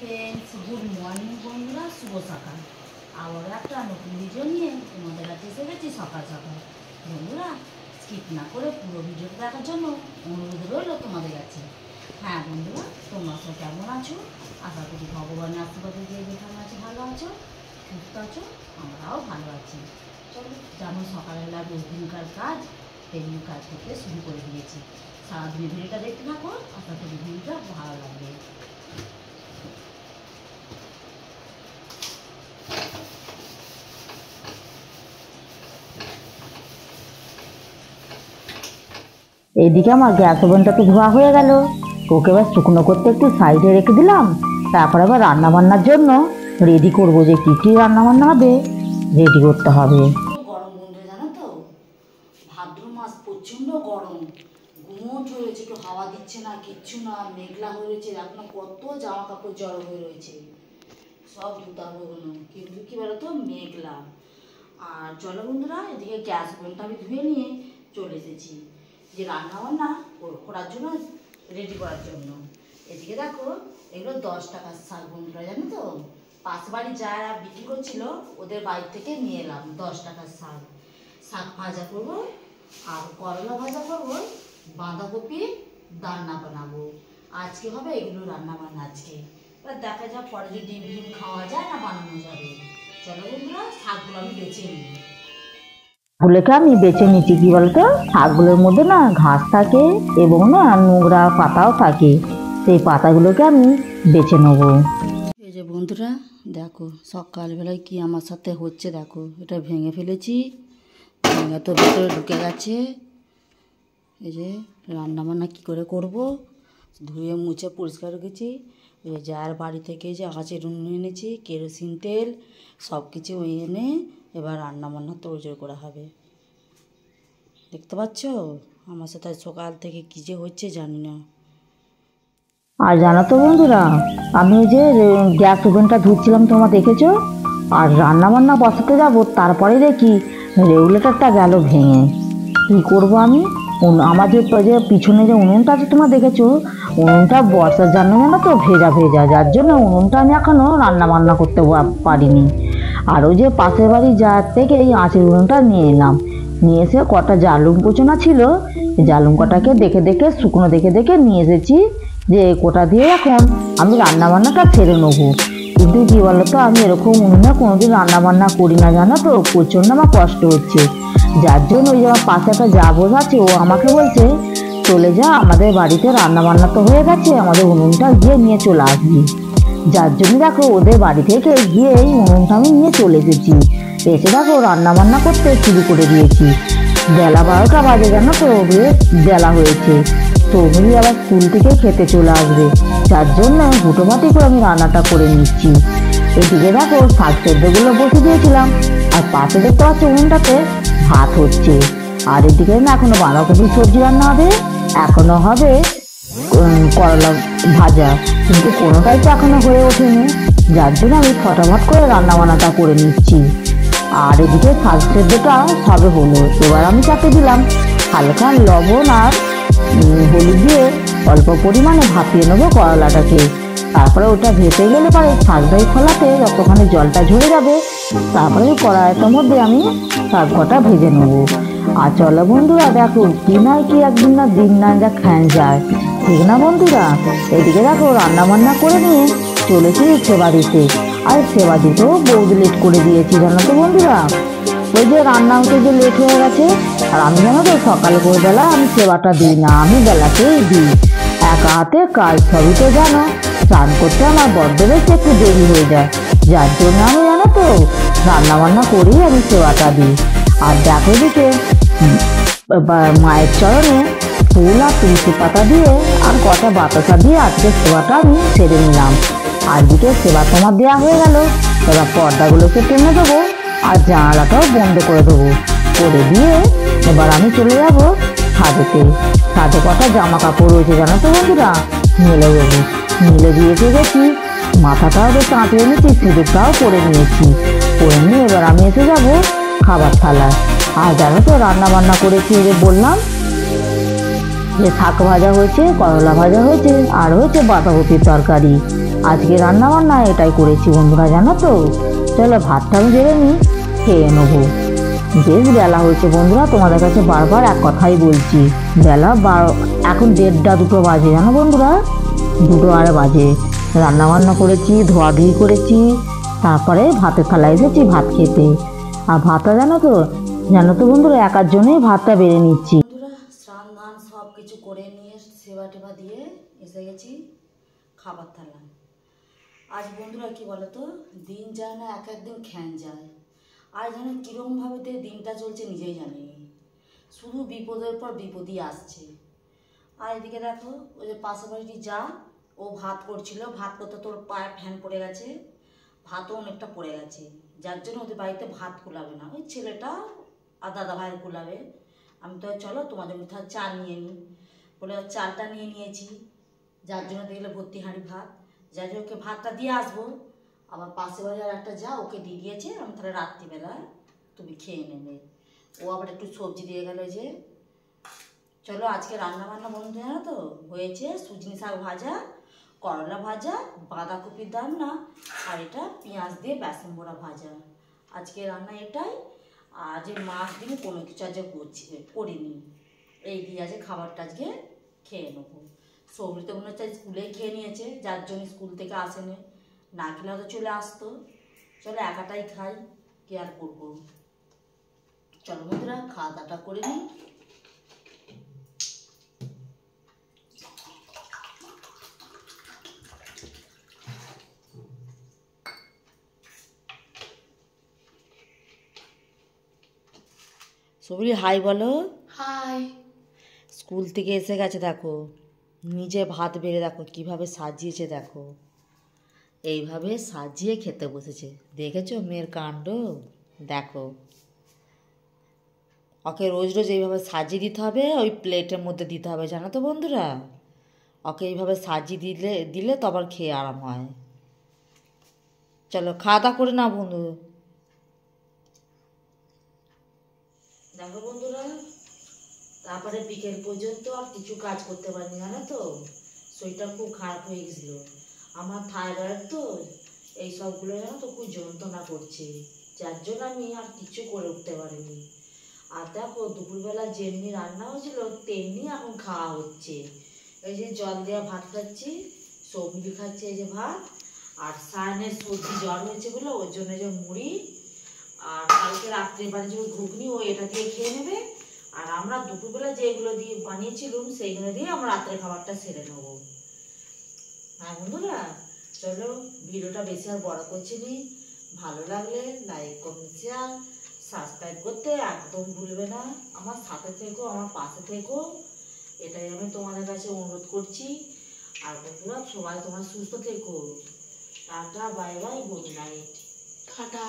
Friends, good morning বন্ধুরা, শুভ সকাল। আবার একটা নতুন ভিডিও নিয়ে তোমাদের কাছে এসে গেছি সকাল সকাল। বন্ধুরা, স্কিপ না করে পুরো ভিডিওটা দেখার জন্য অনুরোধ রইল তোমাদের কাছে। হ্যাঁ বন্ধুরা, তোমরা সব কেমন আছো? আশা করি ভগবানের আশীর্বাদে যে যেখানে আছে ভালো আছো, সুস্থ আছো, আমরাও ভালো আছি। চলো, যেমন সকালবেলা রোজ দিনকার কাজ তেমনি কাজ করতে শুরু করে দিয়েছি। সারাদিনের ভিডিওটা দেখতে থাকো, আশা করি ভিডিওটা ভালো লাগবে। এইদিকে আমার গ্যাস ওভেনটা তো ধোয়া হয়ে গেল, ওকে এবার শুকনো করতে একটু সাইডে রেখে দিলাম। তারপর আবার রান্না বান্নার জন্য রেডি করবো, যে কী কী রান্না বান্না হবে রেডি করতে হবে। গরম বন্ধু, জানো তো ভাদ্র মাস প্রচণ্ড গরম, গুমোট হয়ে রয়েছে, একটু হাওয়া দিচ্ছে না, কিচ্ছু না, মেঘলা হয়ে রয়েছে। এখন কত জামা কাপড় জড়ো হয়ে রয়েছে, সব ধুতে হবে ওগুলো, কিন্তু কী বলো তো মেঘলা। আর চলো বন্ধুরা, এদিকে গ্যাস ওভেনটা আমি ধুয়ে নিয়ে চলে এসেছি যে রান্না বান্না করার জন্য, রেডি করার জন্য। এদিকে দেখো, এগুলো 10 টাকার শাক বন্ধুরা, জানো তো পাশ বাড়ি যারা বিক্রি করছিল ওদের বাড়ি থেকে নিয়ে এলাম 10 টাকার শাক। শাক ভাজা করবো, আর করলা ভাজা করবো, বাঁধাকপি রান্না বানাবো। আজকে হবে এগুলো রান্না বান্না আজকে। এবার দেখা যাক পরে যদি ডিম ডিম খাওয়া যায় না বানানো যাবে। চলো বন্ধুরা, শাকগুলো আমি বেছে নিই। শাকগুলোকে আমি বেছে নিচ্ছি, কি বলতো শাকগুলোর মধ্যে না ঘাস থাকে এবং না নোংরা পাতাও থাকে, সেই পাতাগুলোকে আমি বেছে নেবো। এই যে বন্ধুরা দেখো, সকালবেলায় কি আমার সাথে হচ্ছে দেখো, এটা ভেঙে ফেলেছি, ভেঙে তো ভেতরে ঢুকে গেছে। এই যে রান্নাবান্না কী করে করব, ধুয়ে মুছে পরিষ্কার রেখেছি। ওই যে যার বাড়ি থেকে যে আঁচের উনুন এনেছি, কেরোসিন তেল সব কিছু এনে এবার রান্নাবান্না তোড়জোড় করা হবে। দেখতে পাচ্ছ আমার সাথে সকাল থেকে কী যে হচ্ছে জানি না। আর জানো তো বন্ধুরা, আমি ওই যে গ্যাস ওভেনটা ধুচ্ছিলাম, তোমরা দেখেছো, আর রান্না বান্না বসাতে যাবো, তারপরে দেখি রেগুলেটরটা গেল ভেঙে। কী করবো আমি? আমার যে পিছনে যে উনুনটা আছে তোমরা দেখেছো, উনুনটা বর্ষার জন্য জানো তো ভেজা ভেজা, যার জন্য উনুনটা আমি এখনও রান্না বান্না করতে পারিনি। আর ওই যে পাশের বাড়ি যার থেকে এই আঁচের উনুনটা নিয়ে এলাম, নিয়ে এসে কটা জালুম কোচনা ছিল, জালুম কটাকে দেখে দেখে শুকনো দেখে দেখে নিয়ে এসেছি, যে কোটা দিয়ে এখন আমি রান্না বান্নাটা ছেড়ে নেবো। কিন্তু কী বলতো, আমি এরকম উনুনে কোনোদিন রান্না বান্না করি না জানো তো, প্রচণ্ড আমার কষ্ট হচ্ছে। যার জন্য ওই যে আমার পাশে একটা যা বোঝাচ্ছে, ও আমাকে বলছে চলে যা, আমাদের বাড়িতে রান্না বান্না তো হয়ে গেছে, আমাদের উনুনটা গিয়ে নিয়ে চলে আসবি। যার জন্য দেখো ওদের বাড়ি থেকে গিয়ে এই উনুনটা আমি নিয়ে চলে এসেছি। এসে দেখো রান্না বান্না করতে শুরু করে দিয়েছি। বেলা 12টা বাজে জানো তো, বেশ বেলা হয়েছে, তবুই আবার স্কুল থেকে খেতে চলে আসবে, যার জন্য হুটোপাটি করে আমি রান্নাটা করে নিচ্ছি। এদিকে দেখো শাক সেদ্ধগুলো বসে দিয়েছিলাম, আর পাশে দেখতে পাচ্ছি উনুনটাতে ভাত হচ্ছে। আর এদিকে না এখনো বাঁধাকপির সবজি রান্না হবে, এখনো হবে করলা ভাজা, কিন্তু কোনোটাই তো এখনো হয়ে ওঠেনি, যার জন্য আমি ফটাফট করে রান্না বান্নাটা করে নিচ্ছি। আর এদিকে শাক সেদ্ধটা সবে হলো, এবার আমি চাপে দিলাম হালকা লবণ আর হলুদ দিয়ে অল্প পরিমাণে ভাপিয়ে নেবো করলাটাকে। তারপরে ওটা ভেসে গেলে পরে শাকটাই খোলাতে যতক্ষণে জলটা ঝরে যাবে, তারপরে কড়াইটার মধ্যে আমি শাক কটা ভেজে নেবো। আর চলো বন্ধুরা দেখো, কি নয় কি একদিন না দিন না যা খান যায়, ঠিক না বন্ধুরা? এদিকে দেখো রান্না বান্না করে নিয়ে চলেছি সেবাড়িতে। আর সেবাড়িতেও বৌদি লেট করে দিয়েছি জানো তো বন্ধুরা, ওই যে রান্না হতে যে লেট হয়ে গেছে। আর আমি জানো তো সকাল বেলা আমি সেবাটা দিই না, আমি বেলাতেই দিই, একা হাতে কাজ সবই তো জানো। স্নান করতে আমার বড্ড বেশি একটু দেরি হয়ে যায়, যার জন্য আমি জানো তো রান্না বান্না করেই আমি সেবাটা দিই। আর দেখো দিকে মায়ের চরণে ফুল আর তুলসী পাতা দিয়ে আর কটা বাতাসা দিয়ে আজকে সেবাটা আমি সেরে নিলাম। আর দিকে সেবা তোমার দেওয়া হয়ে গেল, এবার পর্দাগুলোকে টেনে দেবো আর জানালাটাও বন্ধ করে দেবো, করে দিয়ে এবার আমি চলে যাব ছাদেতে। ছাদে কটা জামা কাপড় রয়েছে জানো তো বন্ধুরা, মেলে দেবো। মেলে দিয়ে গেছি, মাথাটাও বেশ আঁটিয়ে নিয়েছি, সিঁদুরটাও করে নিয়েছি, করে নিয়ে এবার আমি এসে যাবো খাবার থালায়। আর জানো তো রান্না বান্না করেছি, যে বললাম যে শাক ভাজা হয়েছে, করলা ভাজা হয়েছে, আর হয়েছে বাঁধাকপির তরকারি। আজকে রান্না বান্না এটাই করেছি বন্ধুরা, জানো তো। চলো ভাতটা আমি বেড়ে নিই, খেয়ে নেবো। বেশ বেলা হয়েছে বন্ধুরা, তোমাদের কাছে বারবার এক কথাই বলছি। বেলা এখন 1:30 2টো বাজে, জানো বন্ধুরা, 2টো আর বাজে। রান্না বান্না করেছি, ধোয়াধুয়ি করেছি, তারপরে ভাতের থালা এসেছি ভাত খেতে। আর ভাতটা জানো তো বন্ধুরা, একার জন্যই ভাতটা বেড়ে নিচ্ছি। বন্ধুরা স্নান ধান সব কিছু করে নিয়ে সেবা টেবা দিয়ে এসে গেছি খাবার থালা। আজ বন্ধুরা কি বলতো, দিন যায় না, এক একদিন খ্যান যায়। আর যেন কীরকমভাবে দিনটা চলছে নিজেই জানি, শুধু বিপদের পর বিপদই আসছে। আর এদিকে দেখো, ওই যে পাশে বাড়িটি যা, ও ভাত করছিল, ভাত করতে তোর পায়ে ফ্যান পড়ে গেছে, ভাতও অনেকটা পড়ে গেছে, যার জন্য ওদের বাড়িতে ভাত কুলাবে না, ওই ছেলেটা আর দাদা ভাইয়ের কুলাবে। আমি তো চলো তোমাদের মধ্যে চাল নিয়ে নিই বলে চালটা নিয়ে নিয়েছি, যার জন্য দেখলে ভর্তি হাঁড়ি ভাত। যাই ওকে ভাতটা দিয়ে আসবো, আবার পাশে বাড়ি আর একটা যা, ওকে দিয়ে দিয়েছে, আমি তাহলে রাত্রিবেলা তুমি খেয়ে নেবে। ও আবার একটু সবজি দিয়ে গেল। যে চলো আজকে রান্না বান্না বন্ধু, জানো তো হয়েছে সুজনি শাক ভাজা, করলা ভাজা, বাঁধাকপির রান্না, আর এটা পেঁয়াজ দিয়ে বেসন বড়া ভাজা। আজকে রান্না এটাই। আর যে মাছ দিয়ে কোনো কিছু আজকে করিনি, এই দিয়ে আজকে খাবারটা আজকে খেয়ে নেবো। সবজি তো মনে হচ্ছে স্কুলেই খেয়ে নিয়েছে, যার জন্য স্কুল থেকে আসেনি, না খেলে তো চলে আসতো। চলো একাটাই খাই, কি আর করবো। চলো বন্ধুরা খাওয়া দাওয়াটা করে নিই। সবরি হাই বলো। হাই। স্কুল থেকে এসে গেছে, দেখো নিজে ভাত বেড়ে দেখো কিভাবে সাজিয়েছে, দেখো এইভাবে সাজিয়ে খেতে বসেছে। দেখেছো মেয়ের কাণ্ড? দেখো ওকে রোজ রোজ এইভাবে সাজিয়ে দিতে হবে, ওই প্লেটের মধ্যে দিতে হবে, জানো তো বন্ধুরা। ওকে এইভাবে সাজিয়ে দিলে তো আবার খেয়ে আরাম হয়। চলো খাওয়া দাওয়া করে না বন্ধু। দেখো বন্ধুরা, তারপরে বিকেল পর্যন্ত আর কিছু কাজ করতে পারিনি, জানো তো, শরীরটা খুব খারাপ হয়ে গেছিল। আমার থাইরয়েড তো, এই সবগুলো জানো তো খুব যন্ত্রণা করছে, যার জন্য আমি আর কিছু করে উঠতে পারিনি। আর দেখো দুপুরবেলা যেমনি রান্না হয়েছিল তেমনি এখন খাওয়া হচ্ছে। এই যে জল দেওয়া ভাত খাচ্ছি, সবজি খাচ্ছি, এই যে ভাত, আর সায়নের সর্দি জ্বর হয়েছে বলে ওর জন্য যে মুড়ি, আর কালকে রাত্রে বাড়ি যে ঘুগনি, ও এটা দিয়ে খেয়ে নেবে। আর আমরা দুপুরবেলা যেগুলো দিয়ে বানিয়েছিলাম সেইগুলো দিয়ে আমরা রাত্রে খাবারটা সেরে নেবো। হ্যাঁ বন্ধুরা, চলো ভিডিওটা বেশি আর বড় করছি নি। ভালো লাগলে লাইক কমেন্ট শেয়ার সাবস্ক্রাইব করতে একদম ভুলবে না। আমার সাথে থেকো, আমার পাশে থেকো, এটাই আমি তোমাদের কাছে অনুরোধ করছি। আর বন্ধুরা সবাই তোমার সুস্থ থেকো। Tata bye bye, good night. Tata.